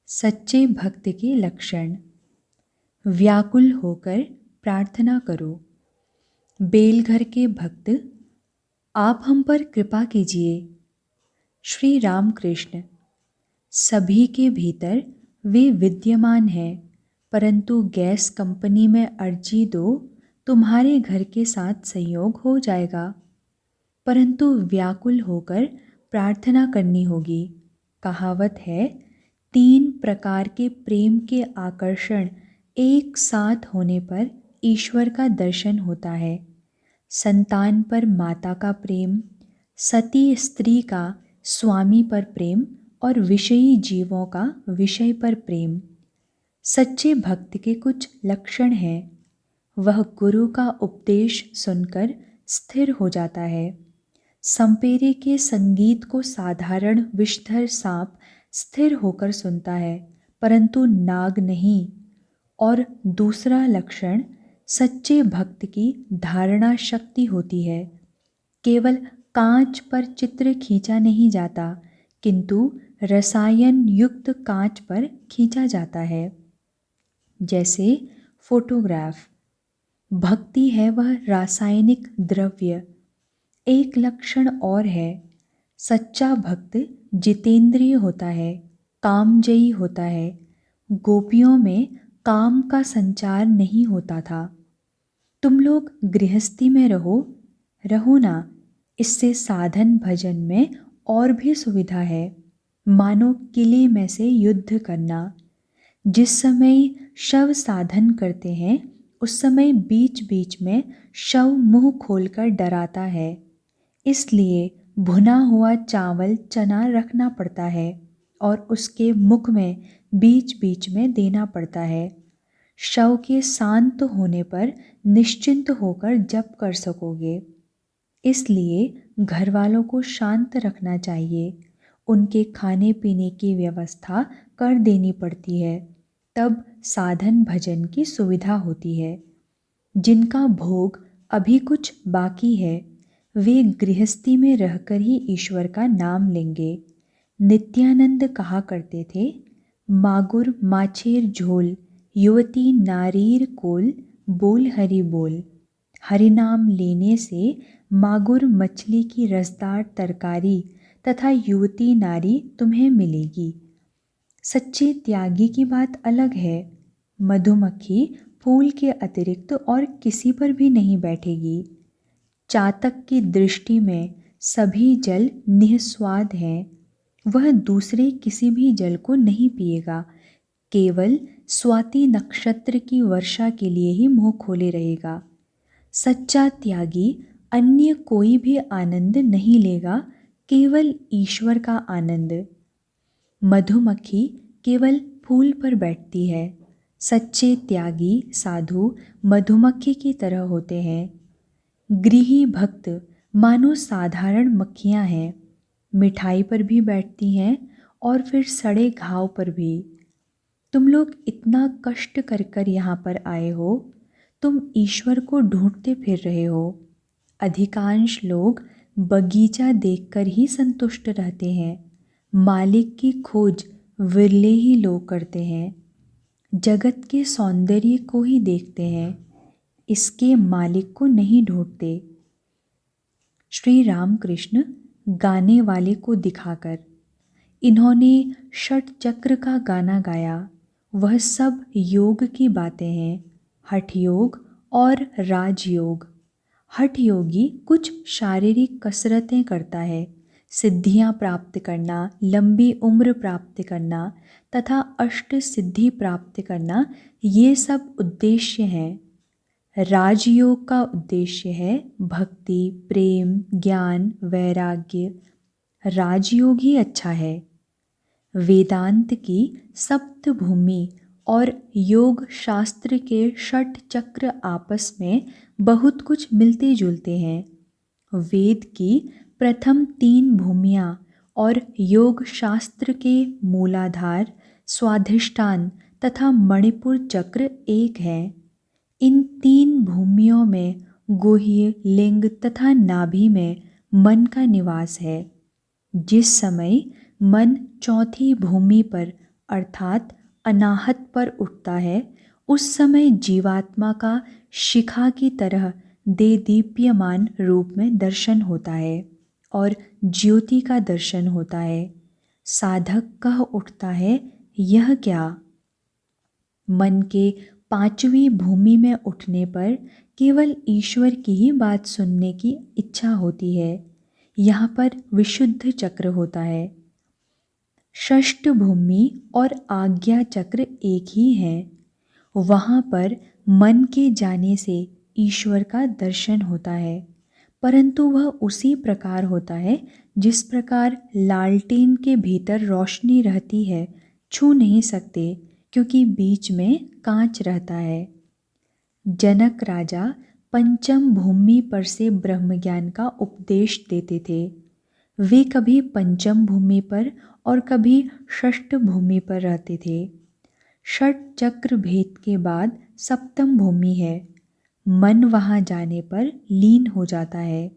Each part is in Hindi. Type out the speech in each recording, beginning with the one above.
सच्चे भक्त के लक्षण। व्याकुल होकर प्रार्थना करो। बेलघर के भक्त, आप हम पर कृपा कीजिए। श्री रामकृष्ण। सभी के भीतर वे विद्यमान हैं, परंतु गैस कंपनी में अर्जी दो, तुम्हारे घर के साथ संयोग हो जाएगा। परंतु व्याकुल होकर प्रार्थना करनी होगी। कहावत है, 3 प्रकार के प्रेम के आकर्षण एक साथ होने पर ईश्वर का दर्शन होता है। संतान पर माता का प्रेम, सती स्त्री का स्वामी पर प्रेम और विषयी जीवों का विषय पर प्रेम। सच्चे भक्त के कुछ लक्षण हैं। वह गुरु का उपदेश सुनकर स्थिर हो जाता है। संपेरे के संगीत को साधारण विषधर सांप स्थिर होकर सुनता है, परंतु नाग नहीं। और दूसरा लक्षण, सच्चे भक्त की धारणा शक्ति होती है। केवल कांच पर चित्र खींचा नहीं जाता, किंतु रसायन युक्त कांच पर खींचा जाता है। जैसे फोटोग्राफ। भक्ति है वह रासायनिक द्रव्य। एक लक्षण और है, सच्चा भक्त जितेंद्रिय होता है, कामजयी होता है। गोपियों में काम का संचार नहीं होता था। तुम लोग गृहस्थी में रहो ना, इससे साधन भजन में और भी सुविधा है। मानो किले में से युद्ध करना। जिस समय शव साधन करते हैं, उस समय बीच बीच में शव मुंह खोलकर डराता है। इसलिए भुना हुआ चावल चना रखना पड़ता है और उसके मुख में बीच बीच में देना पड़ता है। शव के शांत होने पर निश्चिंत होकर जप कर सकोगे। इसलिए घर वालों को शांत रखना चाहिए। उनके खाने पीने की व्यवस्था कर देनी पड़ती है, तब साधन भजन की सुविधा होती है। जिनका भोग अभी कुछ बाकी है, वे गृहस्थी में रहकर ही ईश्वर का नाम लेंगे। नित्यानंद कहा करते थे, मागुर माछेर झोल, युवती नारीर कोल, बोल हरि बोल। हरि नाम लेने से मागुर मछली की रसदार तरकारी तथा युवती नारी तुम्हें मिलेगी। सच्चे त्यागी की बात अलग है। मधुमक्खी फूल के अतिरिक्त और किसी पर भी नहीं बैठेगी। चातक की दृष्टि में सभी जल निस्वाद हैं। वह दूसरे किसी भी जल को नहीं पिएगा, केवल स्वाति नक्षत्र की वर्षा के लिए ही मुंह खोले रहेगा। सच्चा त्यागी अन्य कोई भी आनंद नहीं लेगा, केवल ईश्वर का आनंद। मधुमक्खी केवल फूल पर बैठती है। सच्चे त्यागी साधु मधुमक्खी की तरह होते हैं। गृही भक्त मानो साधारण मक्खियाँ हैं, मिठाई पर भी बैठती हैं और फिर सड़े घाव पर भी। तुम लोग इतना कष्ट कर कर यहाँ पर आए हो, तुम ईश्वर को ढूंढते फिर रहे हो। अधिकांश लोग बगीचा देखकर ही संतुष्ट रहते हैं। मालिक की खोज विरले ही लोग करते हैं। जगत के सौंदर्य को ही देखते हैं, इसके मालिक को नहीं ढूंढते। श्री रामकृष्ण गाने वाले को दिखाकर, इन्होंने षट चक्र का गाना गाया। वह सब योग की बातें हैं, हठ योग और राजयोग। हठ योगी कुछ शारीरिक कसरतें करता है, सिद्धियां प्राप्त करना, लंबी उम्र प्राप्त करना तथा अष्ट सिद्धि प्राप्त करना, ये सब उद्देश्य हैं। राजयोग का उद्देश्य है भक्ति, प्रेम, ज्ञान, वैराग्य। राजयोग ही अच्छा है। वेदांत की सप्त भूमि और योग शास्त्र के षट चक्र आपस में बहुत कुछ मिलते जुलते हैं। वेद की प्रथम 3 भूमियाँ और योग शास्त्र के मूलाधार, स्वाधिष्ठान तथा मणिपुर चक्र एक हैं। इन 3 भूमियों में गुह्य, लिंग तथा नाभि में मन का निवास है। जिस समय मन चौथी भूमि पर अर्थात अनाहत पर उठता है, उस समय जीवात्मा का शिखा की तरह देदीप्यमान रूप में दर्शन होता है और ज्योति का दर्शन होता है। साधक कह उठता है, यह क्या? मन के पांचवी भूमि में उठने पर केवल ईश्वर की ही बात सुनने की इच्छा होती है। यहाँ पर विशुद्ध चक्र होता है। षष्ठ भूमि और आज्ञा चक्र एक ही है। वहाँ पर मन के जाने से ईश्वर का दर्शन होता है, परंतु वह उसी प्रकार होता है जिस प्रकार लालटेन के भीतर रोशनी रहती है, छू नहीं सकते क्योंकि बीच में कांच रहता है। जनक राजा पंचम भूमि पर से ब्रह्मज्ञान का उपदेश देते थे। वे कभी पंचम भूमि पर और कभी षष्ठ भूमि पर रहते थे। षट चक्र भेद के बाद सप्तम भूमि है। मन वहाँ जाने पर लीन हो जाता है।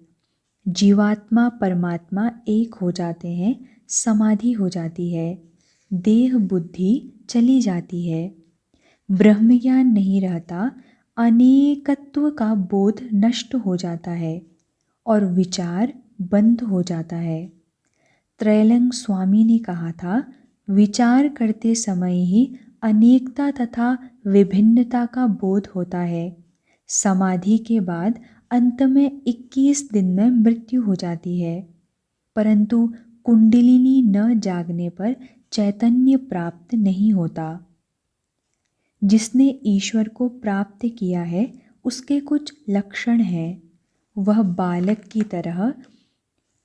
जीवात्मा परमात्मा एक हो जाते हैं, समाधि हो जाती है, देह बुद्धि चली जाती है, ब्रह्मज्ञान नहीं रहता, अनेकत्व का बोध नष्ट हो जाता है और विचार बंद हो जाता है। त्रैलंग स्वामी ने कहा था, विचार करते समय ही अनेकता तथा विभिन्नता का बोध होता है। समाधि के बाद अंत में 21 दिन में मृत्यु हो जाती है, परंतु कुंडलिनी न जागने पर चैतन्य प्राप्त नहीं होता। जिसने ईश्वर को प्राप्त किया है उसके कुछ लक्षण हैं। वह बालक की तरह,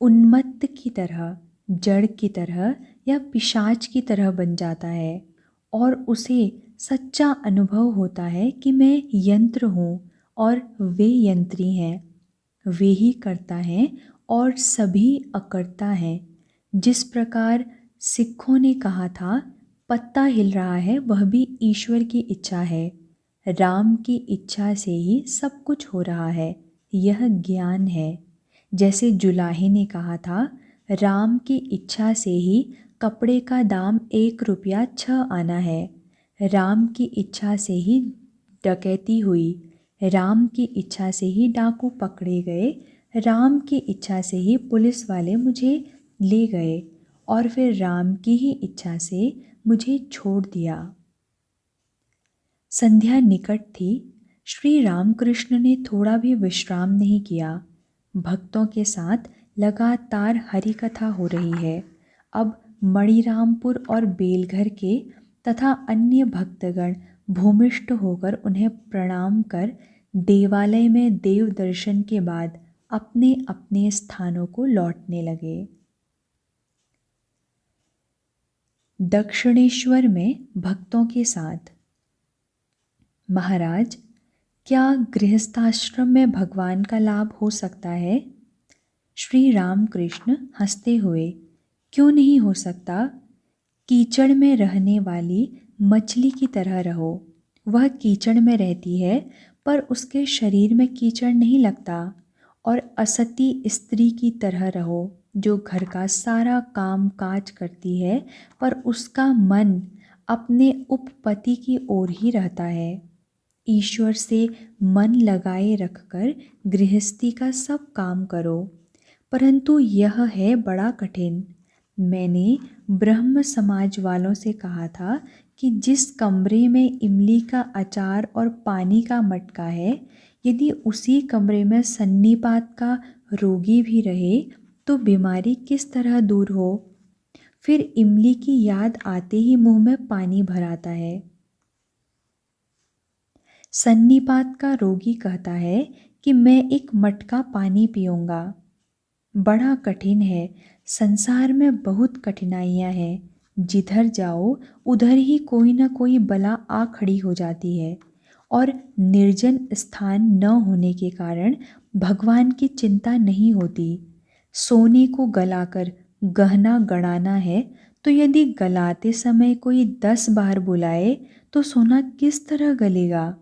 उन्मत्त की तरह, जड़ की तरह या पिशाच की तरह बन जाता है और उसे सच्चा अनुभव होता है कि मैं यंत्र हूँ और वे यंत्री हैं। वे ही करता हैं और सभी अकर्ता हैं। जिस प्रकार सिखों ने कहा था, पत्ता हिल रहा है वह भी ईश्वर की इच्छा है। राम की इच्छा से ही सब कुछ हो रहा है, यह ज्ञान है। जैसे जुलाहे ने कहा था, राम की इच्छा से ही कपड़े का दाम 1 रुपया 6 आना है। राम की इच्छा से ही डकैती हुई, राम की इच्छा से ही डाकू पकड़े गए, राम की इच्छा से ही पुलिस वाले मुझे ले गए और फिर राम की ही इच्छा से मुझे छोड़ दिया। संध्या निकट थी। श्री रामकृष्ण ने थोड़ा भी विश्राम नहीं किया। भक्तों के साथ लगातार हरि कथा हो रही है। अब मणिरामपुर और बेलघर के तथा अन्य भक्तगण भूमिष्ठ होकर उन्हें प्रणाम कर देवालय में देव दर्शन के बाद अपने अपने स्थानों को लौटने लगे। दक्षिणेश्वर में भक्तों के साथ। महाराज, क्या गृहस्थाश्रम में भगवान का लाभ हो सकता है? श्री रामकृष्ण हंसते हुए, क्यों नहीं हो सकता? कीचड़ में रहने वाली मछली की तरह रहो। वह कीचड़ में रहती है पर उसके शरीर में कीचड़ नहीं लगता। और असती स्त्री की तरह रहो जो घर का सारा काम काज करती है पर उसका मन अपने उपपति की ओर ही रहता है। ईश्वर से मन लगाए रखकर गृहस्थी का सब काम करो, परंतु यह है बड़ा कठिन। मैंने ब्रह्म समाज वालों से कहा था कि जिस कमरे में इमली का अचार और पानी का मटका है, यदि उसी कमरे में सन्नीपात का रोगी भी रहे तो बीमारी किस तरह दूर हो? फिर इमली की याद आते ही मुंह में पानी भर आता है। सन्नीपात का रोगी कहता है कि मैं एक मटका पानी पीऊँगा। बड़ा कठिन है। संसार में बहुत कठिनाइयाँ हैं। जिधर जाओ उधर ही कोई न कोई बला आ खड़ी हो जाती है और निर्जन स्थान न होने के कारण भगवान की चिंता नहीं होती। सोने को गलाकर गहना गड़ाना है तो यदि गलाते समय कोई 10 बार बुलाए तो सोना किस तरह गलेगा?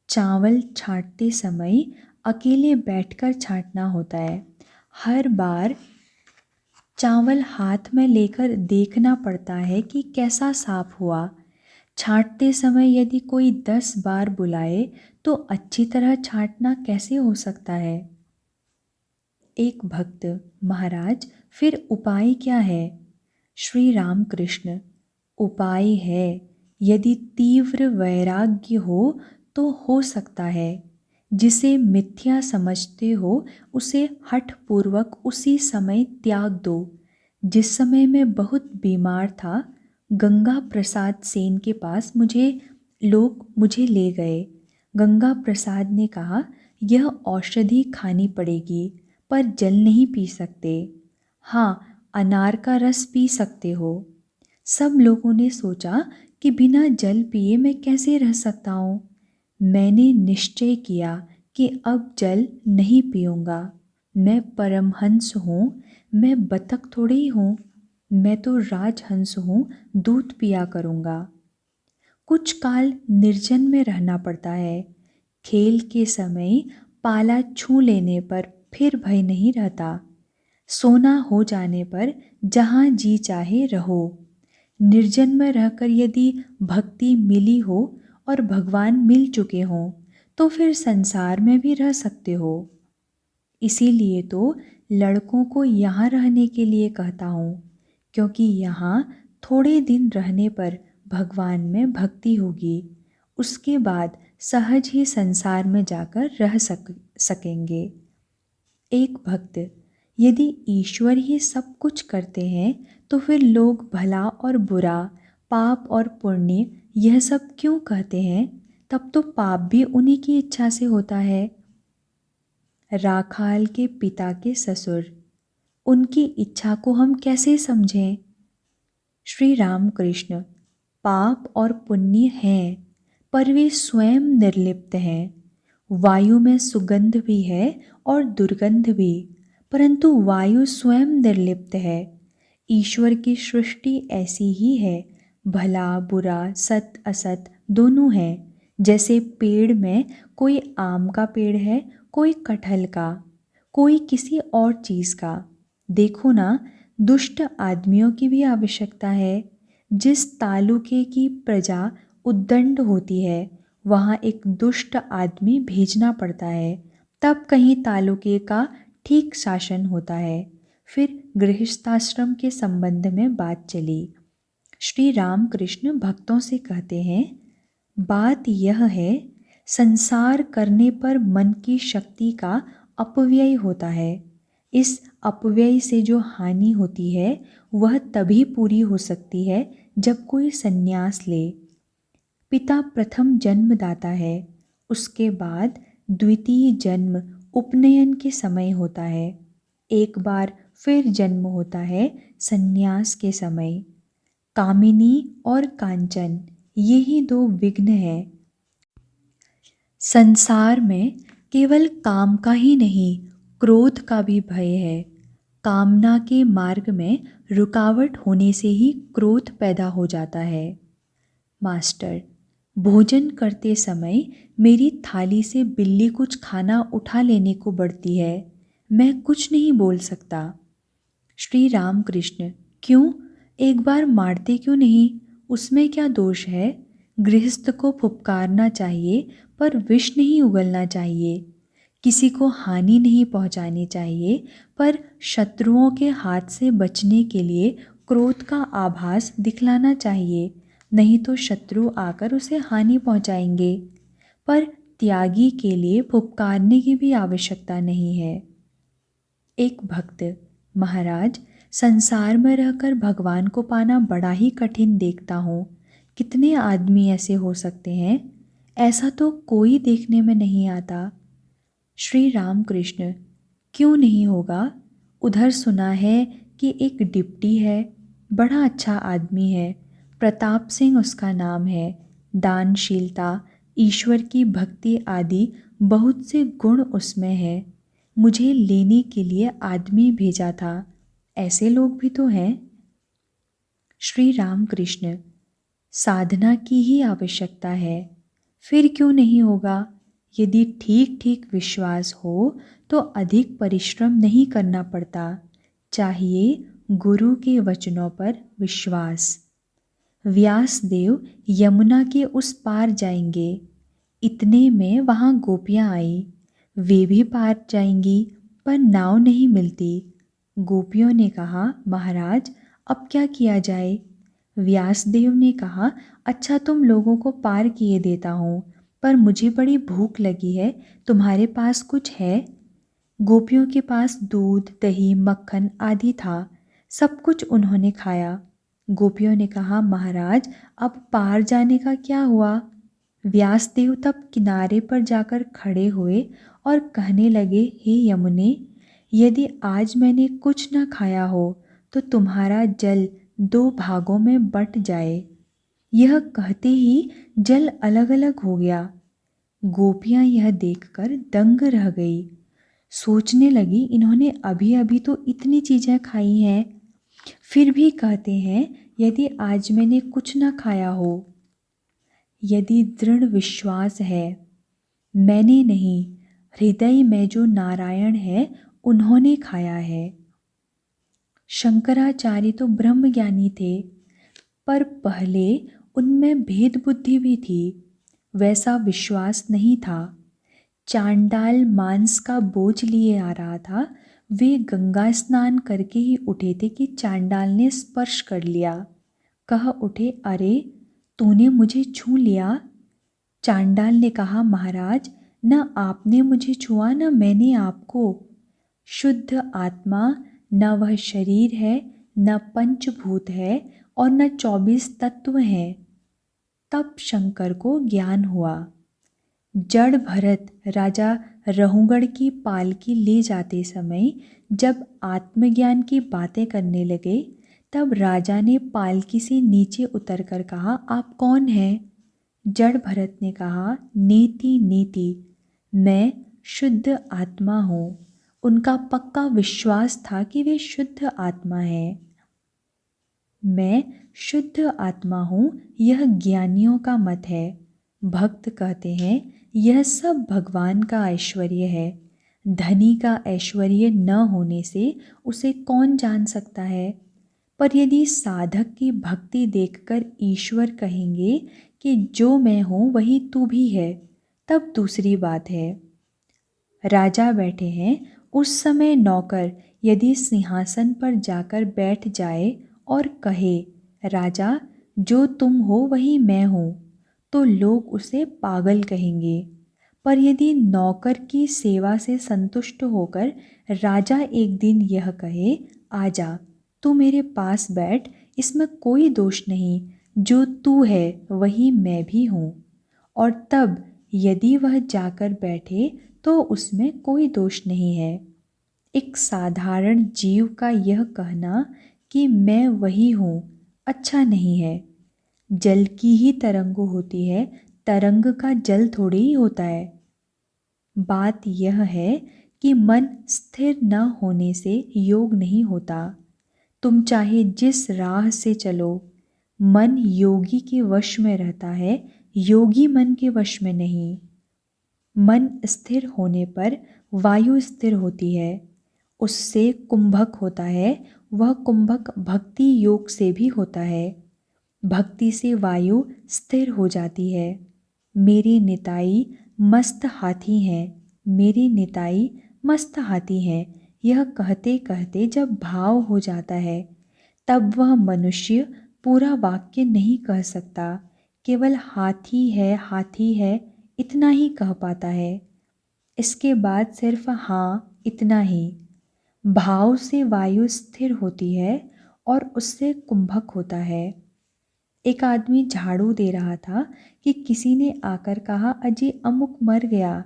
चावल छाँटते समय अकेले बैठकर छाँटना होता है। हर बार चावल हाथ में लेकर देखना पड़ता है कि कैसा साफ हुआ। छाँटते समय यदि कोई 10 बार बुलाए तो अच्छी तरह छाँटना कैसे हो सकता है? एक भक्त: महाराज, फिर उपाय क्या है? श्री राम कृष्ण: उपाय है, यदि तीव्र वैराग्य तो हो सकता है। जिसे मिथ्या समझते हो उसे हठपूर्वक उसी समय त्याग दो। जिस समय मैं बहुत बीमार था, गंगा प्रसाद सेन के पास लोग मुझे ले गए। गंगा प्रसाद ने कहा, यह औषधि खानी पड़ेगी, पर जल नहीं पी सकते। हाँ, अनार का रस पी सकते हो। सब लोगों ने सोचा कि बिना जल पिए मैं कैसे रह सकता हूँ। मैंने निश्चय किया कि अब जल नहीं पीऊँगा। मैं परमहंस हूँ, मैं बतख थोड़ी ही हूँ। मैं तो राजहंस हूँ, दूध पिया करूँगा। कुछ काल निर्जन में रहना पड़ता है। खेल के समय पाला छू लेने पर फिर भय नहीं रहता। सोना हो जाने पर जहाँ जी चाहे रहो। निर्जन में रहकर यदि भक्ति मिली हो और भगवान मिल चुके हों तो फिर संसार में भी रह सकते हो। इसीलिए तो लड़कों को यहाँ रहने के लिए कहता हूँ, क्योंकि यहाँ थोड़े दिन रहने पर भगवान में भक्ति होगी। उसके बाद सहज ही संसार में जाकर रह सकेंगे। एक भक्त: यदि ईश्वर ही सब कुछ करते हैं तो फिर लोग भला और बुरा, पाप और पुण्य यह सब क्यों कहते हैं? तब तो पाप भी उन्हीं की इच्छा से होता है। राखाल के पिता के ससुर, उनकी इच्छा को हम कैसे समझें? श्री राम कृष्ण: पाप और पुण्य हैं, पर वे स्वयं निर्लिप्त हैं। वायु में सुगंध भी है और दुर्गंध भी, परंतु वायु स्वयं निर्लिप्त है। ईश्वर की सृष्टि ऐसी ही है, भला बुरा, सत असत दोनों हैं। जैसे पेड़ में कोई आम का पेड़ है, कोई कटहल का, कोई किसी और चीज़ का। देखो ना, दुष्ट आदमियों की भी आवश्यकता है। जिस तालुके की प्रजा उद्दंड होती है, वहाँ एक दुष्ट आदमी भेजना पड़ता है, तब कहीं तालुके का ठीक शासन होता है। फिर गृहस्थाश्रम के संबंध में बात चली। श्री राम कृष्ण भक्तों से कहते हैं, बात यह है, संसार करने पर मन की शक्ति का अपव्यय होता है। इस अपव्यय से जो हानि होती है वह तभी पूरी हो सकती है जब कोई संन्यास ले। पिता प्रथम जन्मदाता है, उसके बाद द्वितीय जन्म उपनयन के समय होता है। एक बार फिर जन्म होता है संन्यास के समय। कामिनी और कांचन, यही दो विघ्न हैं। संसार में केवल काम का ही नहीं, क्रोध का भी भय है। कामना के मार्ग में रुकावट होने से ही क्रोध पैदा हो जाता है। मास्टर, भोजन करते समय मेरी थाली से बिल्ली कुछ खाना उठा लेने को बढ़ती है, मैं कुछ नहीं बोल सकता। श्री राम कृष्ण: क्यों? एक बार मारते क्यों नहीं? उसमें क्या दोष है? गृहस्थ को फुफकारना चाहिए, पर विष नहीं उगलना चाहिए। किसी को हानि नहीं पहुंचानी चाहिए, पर शत्रुओं के हाथ से बचने के लिए क्रोध का आभास दिखलाना चाहिए, नहीं तो शत्रु आकर उसे हानि पहुंचाएंगे। पर त्यागी के लिए फुफकारने की भी आवश्यकता नहीं है। एक भक्त: महाराज, संसार में रहकर भगवान को पाना बड़ा ही कठिन देखता हूँ। कितने आदमी ऐसे हो सकते हैं? ऐसा तो कोई देखने में नहीं आता। श्री राम कृष्ण: क्यों नहीं होगा? उधर सुना है कि एक डिप्टी है, बड़ा अच्छा आदमी है, प्रताप सिंह उसका नाम है। दानशीलता, ईश्वर की भक्ति आदि बहुत से गुण उसमें है। मुझे लेने के लिए आदमी भेजा था। ऐसे लोग भी तो हैं। श्री राम कृष्ण: साधना की ही आवश्यकता है। फिर क्यों नहीं होगा? यदि ठीक ठीक विश्वास हो तो अधिक परिश्रम नहीं करना पड़ता। चाहिए गुरु के वचनों पर विश्वास। व्यास देव यमुना के उस पार जाएंगे। इतने में वहाँ गोपियाँ आई। वे भी पार जाएंगी पर नाव नहीं मिलती। गोपियों ने कहा, महाराज अब क्या किया जाए? व्यासदेव ने कहा, अच्छा तुम लोगों को पार किए देता हूँ, पर मुझे बड़ी भूख लगी है, तुम्हारे पास कुछ है? गोपियों के पास दूध, दही, मक्खन आदि था। सब कुछ उन्होंने खाया। गोपियों ने कहा, महाराज अब पार जाने का क्या हुआ? व्यासदेव तब किनारे पर जाकर खड़े हुए और कहने लगे, हे यमुने, यदि आज मैंने कुछ न खाया हो तो तुम्हारा जल 2 भागों में बँट जाए। यह कहते ही जल अलग अलग हो गया। गोपियाँ यह देखकर दंग रह गई। सोचने लगी, इन्होंने अभी अभी तो इतनी चीज़ें खाई हैं, फिर भी कहते हैं यदि आज मैंने कुछ न खाया हो। यदि दृढ़ विश्वास है, मैंने नहीं, हृदय में जो नारायण है उन्होंने खाया है। शंकराचार्य तो ब्रह्मज्ञानी थे, पर पहले उनमें भेद बुद्धि भी थी, वैसा विश्वास नहीं था। चांडाल मांस का बोझ लिए आ रहा था। वे गंगा स्नान करके ही उठे थे कि चांडाल ने स्पर्श कर लिया। कह उठे, अरे तूने मुझे छू लिया। चांडाल ने कहा, महाराज न आपने मुझे छुआ न मैंने आपको। शुद्ध आत्मा न वह शरीर है, न पंचभूत है और न 24 तत्व हैं। तब शंकर को ज्ञान हुआ। जड़ भरत राजा रहुगढ़ की पालकी ले जाते समय जब आत्मज्ञान की बातें करने लगे, तब राजा ने पालकी से नीचे उतरकर कहा, आप कौन हैं? जड़ भरत ने कहा, नेति नेति, मैं शुद्ध आत्मा हूँ। उनका पक्का विश्वास था कि वे शुद्ध आत्मा है। मैं शुद्ध आत्मा हूँ, यह ज्ञानियों का मत है। भक्त कहते हैं यह सब भगवान का ऐश्वर्य है। धनी का ऐश्वर्य न होने से उसे कौन जान सकता है? पर यदि साधक की भक्ति देखकर ईश्वर कहेंगे कि जो मैं हूँ वही तू भी है, तब दूसरी बात है। राजा बैठे हैं, उस समय नौकर यदि सिंहासन पर जाकर बैठ जाए और कहे, राजा जो तुम हो वही मैं हूँ, तो लोग उसे पागल कहेंगे। पर यदि नौकर की सेवा से संतुष्ट होकर राजा एक दिन यह कहे, आजा तू मेरे पास बैठ, इसमें कोई दोष नहीं, जो तू है वही मैं भी हूँ, और तब यदि वह जाकर बैठे तो उसमें कोई दोष नहीं है। एक साधारण जीव का यह कहना कि मैं वही हूँ अच्छा नहीं है। जल की ही तरंग होती है, तरंग का जल थोड़ी ही होता है। बात यह है कि मन स्थिर न होने से योग नहीं होता। तुम चाहे जिस राह से चलो, मन योगी के वश में रहता है, योगी मन के वश में नहीं। मन स्थिर होने पर वायु स्थिर होती है, उससे कुंभक होता है, वह कुंभक भक्ति योग से भी होता है। भक्ति से वायु स्थिर हो जाती है। मेरे निताई मस्त हाथी हैं, मेरे निताई मस्त हाथी हैं, यह कहते कहते जब भाव हो जाता है, तब वह मनुष्य पूरा वाक्य नहीं कह सकता, केवल हाथी है इतना ही कह पाता है। इसके बाद सिर्फ हाँ इतना ही। भाव से वायु स्थिर होती है और उससे कुंभक होता है। एक आदमी झाड़ू दे रहा था कि किसी ने आकर कहा, अजी अमुक मर गया।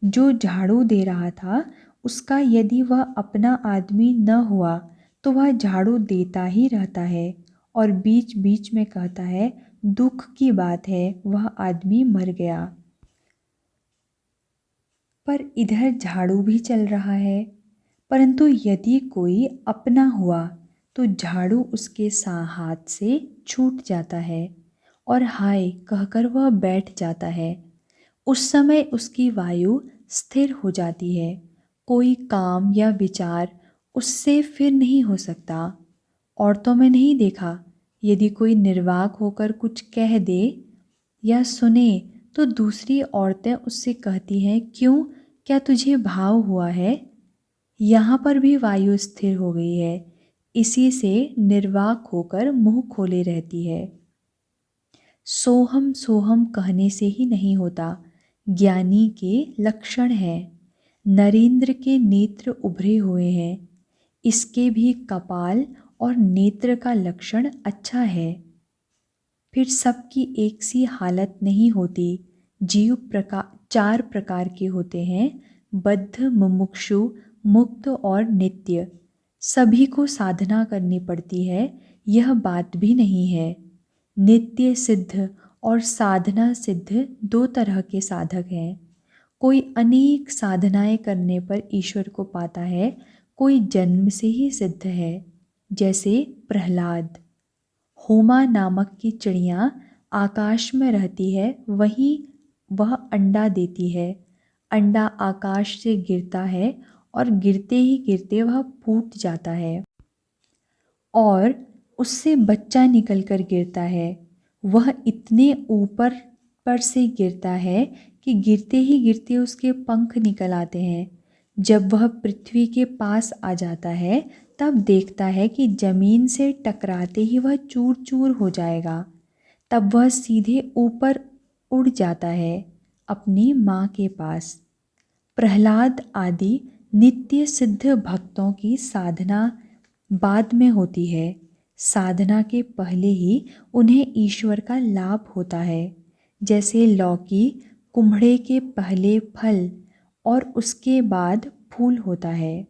जो झाड़ू दे रहा था उसका यदि वह अपना आदमी न हुआ तो वह झाड़ू देता ही रहता है और बीच बीच में कहता है, दुख की बात है, वह आदमी मर गया। पर इधर झाड़ू भी चल रहा है, परंतु यदि कोई अपना हुआ तो झाड़ू उसके हाथ से छूट जाता है और हाय कहकर वह बैठ जाता है। उस समय उसकी वायु स्थिर हो जाती है। कोई काम या विचार उससे फिर नहीं हो सकता। औरतों में नहीं देखा, यदि कोई निर्वाक होकर कुछ कह दे या सुने तो दूसरी औरतें उससे कहती हैं, क्यों, क्या तुझे भाव हुआ है? यहाँ पर भी वायु स्थिर हो गई है, इसी से निर्वाक होकर मुंह खोले रहती है। सोहम सोहम कहने से ही नहीं होता, ज्ञानी के लक्षण है। नरेंद्र के नेत्र उभरे हुए हैं, इसके भी कपाल और नेत्र का लक्षण अच्छा है। फिर सबकी एक सी हालत नहीं होती। जीव चार प्रकार के होते हैं, बद्ध, मुमुक्षु, मुक्त और नित्य। सभी को साधना करनी पड़ती है, यह बात भी नहीं है। नित्य सिद्ध और साधना सिद्ध दो तरह के साधक हैं। कोई अनेक साधनाएं करने पर ईश्वर को पाता है, कोई जन्म से ही सिद्ध है, जैसे प्रहलाद। होमा नामक की चिड़िया आकाश में रहती है, वहीं वह अंडा देती है। अंडा आकाश से गिरता है और गिरते ही गिरते वह फूट जाता है और उससे बच्चा निकलकर गिरता है। वह इतने ऊपर पर से गिरता है कि गिरते ही गिरते उसके पंख निकल आते हैं। जब वह पृथ्वी के पास आ जाता है तब देखता है कि जमीन से टकराते ही वह चूर चूर हो जाएगा। तब वह सीधे ऊपर उड़ जाता है अपनी माँ के पास। प्रहलाद आदि नित्य सिद्ध भक्तों की साधना बाद में होती है, साधना के पहले ही उन्हें ईश्वर का लाभ होता है। जैसे लौकी कुम्हड़े के पहले फल और उसके बाद फूल होता है।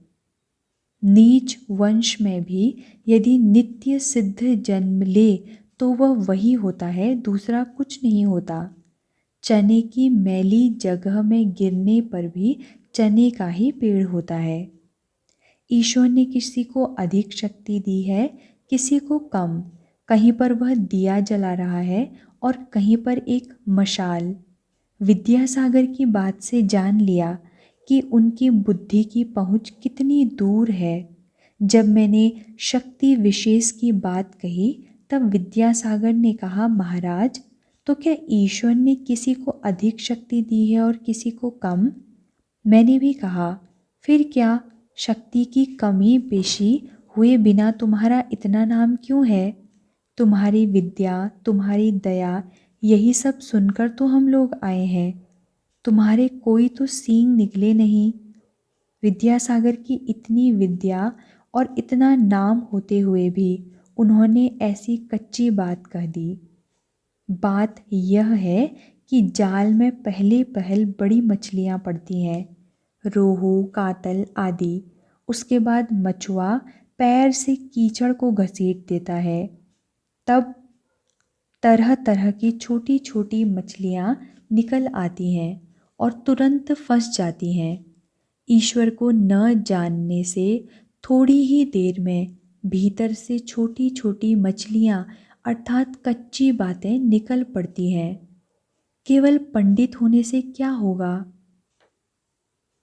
नीच वंश में भी यदि नित्य सिद्ध जन्म ले तो वह वही होता है, दूसरा कुछ नहीं होता। चने की मैली जगह में गिरने पर भी चने का ही पेड़ होता है। ईश्वर ने किसी को अधिक शक्ति दी है, किसी को कम। कहीं पर वह दिया जला रहा है और कहीं पर एक मशाल। विद्यासागर की बात से जान लिया कि उनकी बुद्धि की पहुँच कितनी दूर है। जब मैंने शक्ति विशेष की बात कही तब विद्यासागर ने कहा, महाराज, तो क्या ईश्वर ने किसी को अधिक शक्ति दी है और किसी को कम? मैंने भी कहा, फिर क्या, शक्ति की कमी पेशी हुए बिना तुम्हारा इतना नाम क्यों है? तुम्हारी विद्या, तुम्हारी दया, यही सब सुनकर तो हम लोग आए हैं। तुम्हारे कोई तो सींग निकले नहीं। विद्यासागर की इतनी विद्या और इतना नाम होते हुए भी उन्होंने ऐसी कच्ची बात कह दी। बात यह है कि जाल में पहले पहल बड़ी मछलियाँ पड़ती हैं, रोहू, कातल आदि। उसके बाद मछुआ पैर से कीचड़ को घसीट देता है, तब तरह तरह की छोटी छोटी मछलियाँ निकल आती हैं और तुरंत फंस जाती हैं। ईश्वर को न जानने से थोड़ी ही देर में भीतर से छोटी छोटी मछलियाँ अर्थात कच्ची बातें निकल पड़ती हैं। केवल पंडित होने से क्या होगा?